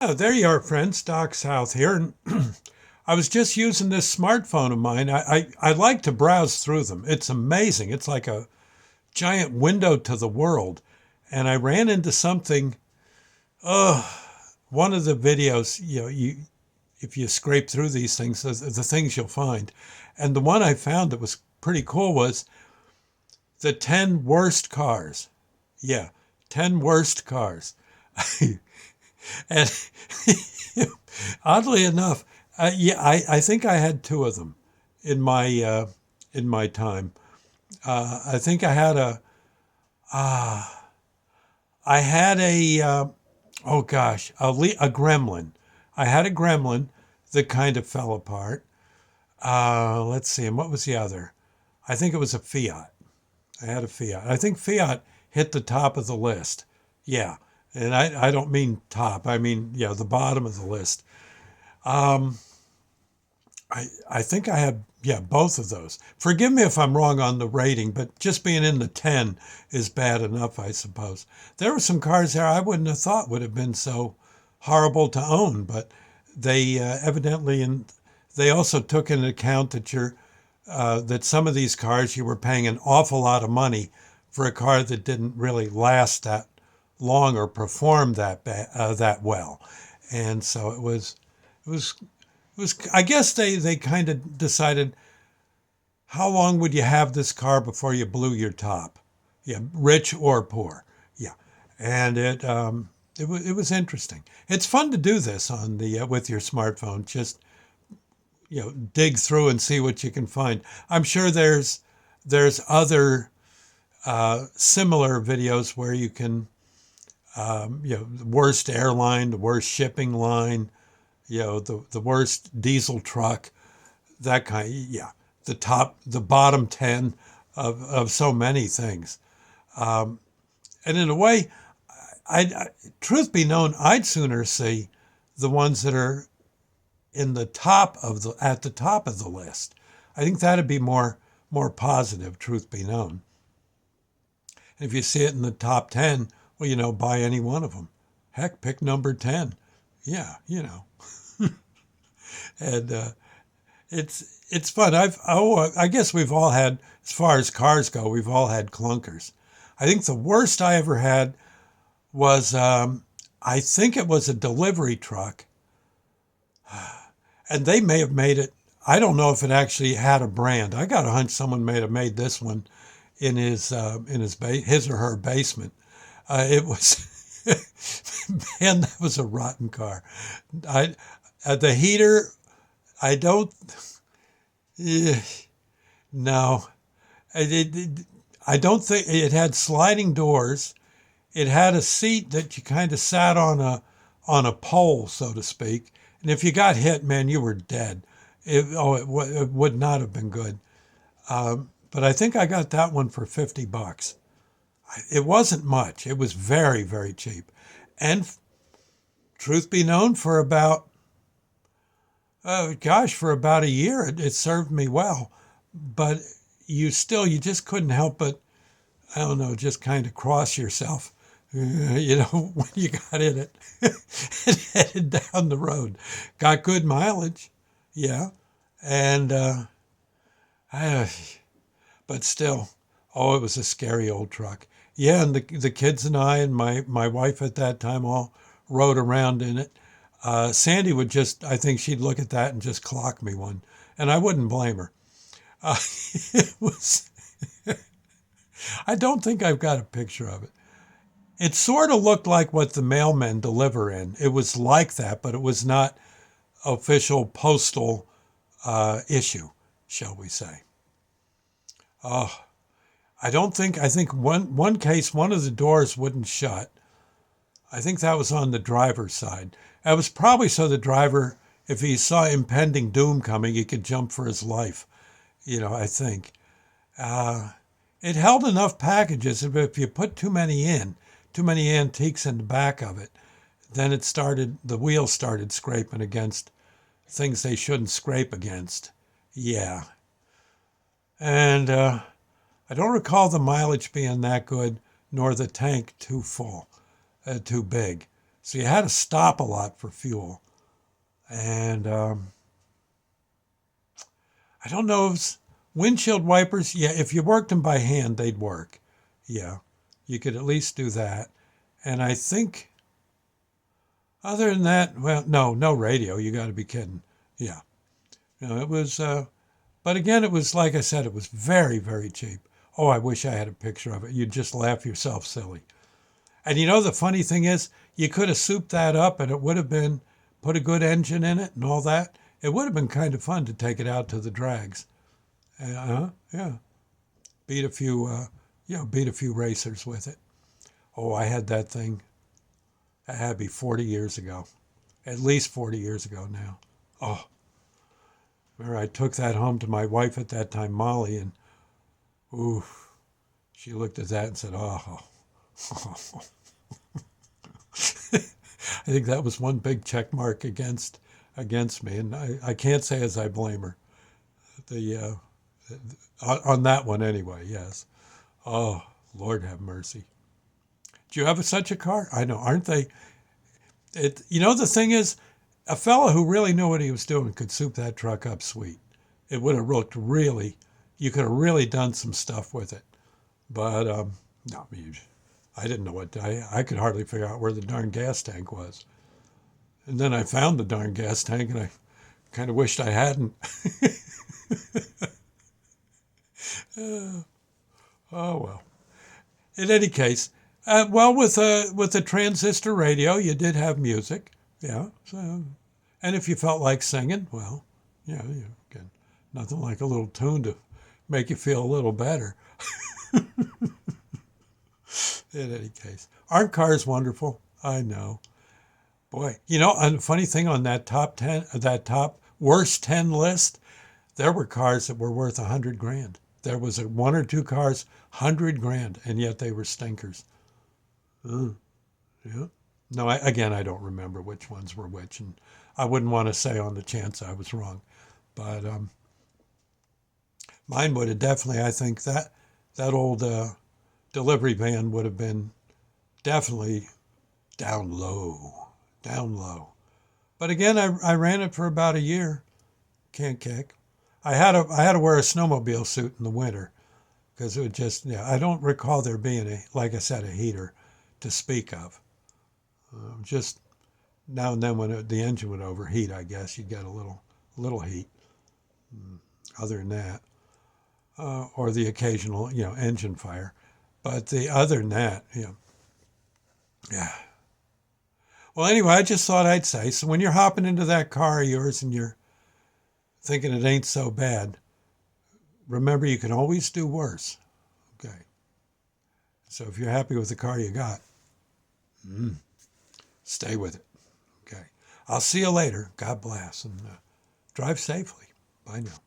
Oh, there you are, friends. Doc South here. And I was just using this smartphone of mine. I like to browse through them. It's amazing. It's like a giant window to the world. And I ran into something. One of the videos, if you scrape through these things, the things you'll find. And the one I found that was pretty cool was the 10 worst cars. Yeah, 10 worst cars. And oddly enough, I think I had two of them in my time. I think I had oh gosh, a gremlin. I had a gremlin that kind of fell apart. Let's see, and what was the other? I think it was a Fiat. I had a Fiat. I think Fiat hit the top of the list. Yeah, and I don't mean top. I mean, yeah, the bottom of the list. Um, I think I had, yeah, both of those. Forgive me if I'm wrong on the rating, but just being in the 10 is bad enough, I suppose. There were some cars there I wouldn't have thought would have been so horrible to own, but they evidently, and they also took into account that some of these cars you were paying an awful lot of money for a car that didn't really last that long or perform that well, and so it was I guess they kind of decided how long would you have this car before you blew your top? Yeah, rich or poor. Yeah, and it was interesting. It's fun to do this on the with your smartphone. Just dig through and see what you can find. I'm sure there's other similar videos where you can the worst airline, the worst shipping line, the worst diesel truck, that kind. Yeah, the bottom 10 of so many things. And in a way, truth be known, I'd sooner see the ones that are at the top of the list. I think that'd be more positive. Truth be known, and if you see it in the top 10, well, buy any one of them. Heck, pick number 10. Yeah, and it's fun. I guess we've all had, as far as cars go, we've all had clunkers. I think the worst I ever had was I think it was a delivery truck, and they may have made it. I don't know if it actually had a brand. I got a hunch someone may have made this one in his or her basement. It was man, that was a rotten car. I the heater. I don't. eh, no, I don't think it had sliding doors. It had a seat that you kind of sat on a pole, so to speak. And if you got hit, man, you were dead. It would not have been good. But I think I got that one for $50. It wasn't much. It was very, very cheap. And truth be known, for about, gosh, for about a year, it served me well. But you just couldn't help but, I don't know, just kind of cross yourself, when you got in it and headed down the road. Got good mileage, yeah. And, I, but still, oh, it was a scary old truck. Yeah, and the kids and I and my wife at that time all rode around in it. Sandy would I think she'd look at that and just clock me one, and I wouldn't blame her. Uh, it was, I don't think I've got a picture of it. It sort of looked like what the mailmen deliver in. It was like that, but it was not official postal issue, shall we say. Oh, I think one case, one of the doors wouldn't shut. I think that was on the driver's side. That was probably so the driver, if he saw impending doom coming, he could jump for his life. I think. Uh, it held enough packages, but if you put too many antiques in the back of it, then the wheels started scraping against things they shouldn't scrape against. Yeah. And I don't recall the mileage being that good, nor the tank too full, too big. So you had to stop a lot for fuel. And I don't know if windshield wipers, yeah, if you worked them by hand, they'd work. Yeah, you could at least do that. And I think, other than that, well, no, no radio. You got to be kidding. Yeah. It was, but again, it was, like I said, it was very, very cheap. Oh, I wish I had a picture of it. You'd just laugh yourself silly. And the funny thing is, you could have souped that up and it would have been, put a good engine in it and all that. It would have been kind of fun to take it out to the drags. Yeah. Beat a few, beat a few racers with it. Oh, I had that thing. That had to be 40 years ago. At least 40 years ago now. Oh, remember I took that home to my wife at that time, Molly, and ooh, she looked at that and said, oh. I think that was one big check mark against me, and I can't say as I blame her. The on that one anyway, yes. Oh, Lord have mercy. Do you have such a car? I know, aren't they? The thing is, a fella who really knew what he was doing could soup that truck up sweet. It would have looked really, you could have really done some stuff with it. But no, I didn't know what, I could hardly figure out where the darn gas tank was. And then I found the darn gas tank and I kind of wished I hadn't. Oh, well. In any case, with a transistor radio, you did have music. Yeah. So, and if you felt like singing, well, you can. Nothing like a little tune to make you feel a little better. In any case, aren't cars wonderful? I know. Boy, and the funny thing on that top 10, that top worst 10 list, there were cars that were worth 100 grand. There was one or two cars, 100 grand, and yet they were stinkers. Yeah. No, again, I don't remember which ones were which, and I wouldn't want to say on the chance I was wrong. But mine would have definitely, I think that old delivery van would have been definitely down low, down low. But again, I ran it for about a year. Can't kick. I had to wear a snowmobile suit in the winter because it would just, I don't recall there being like I said, a heater to speak of. Just now and then when the engine would overheat, I guess you'd get a little heat. Other than that, or the occasional engine fire, but the other than that, yeah. Well, anyway, I just thought I'd say, so when you're hopping into that car of yours and you're thinking it ain't so bad, remember you can always do worse. Okay. So if you're happy with the car you got, stay with it. Okay. I'll see you later. God bless and drive safely. Bye now.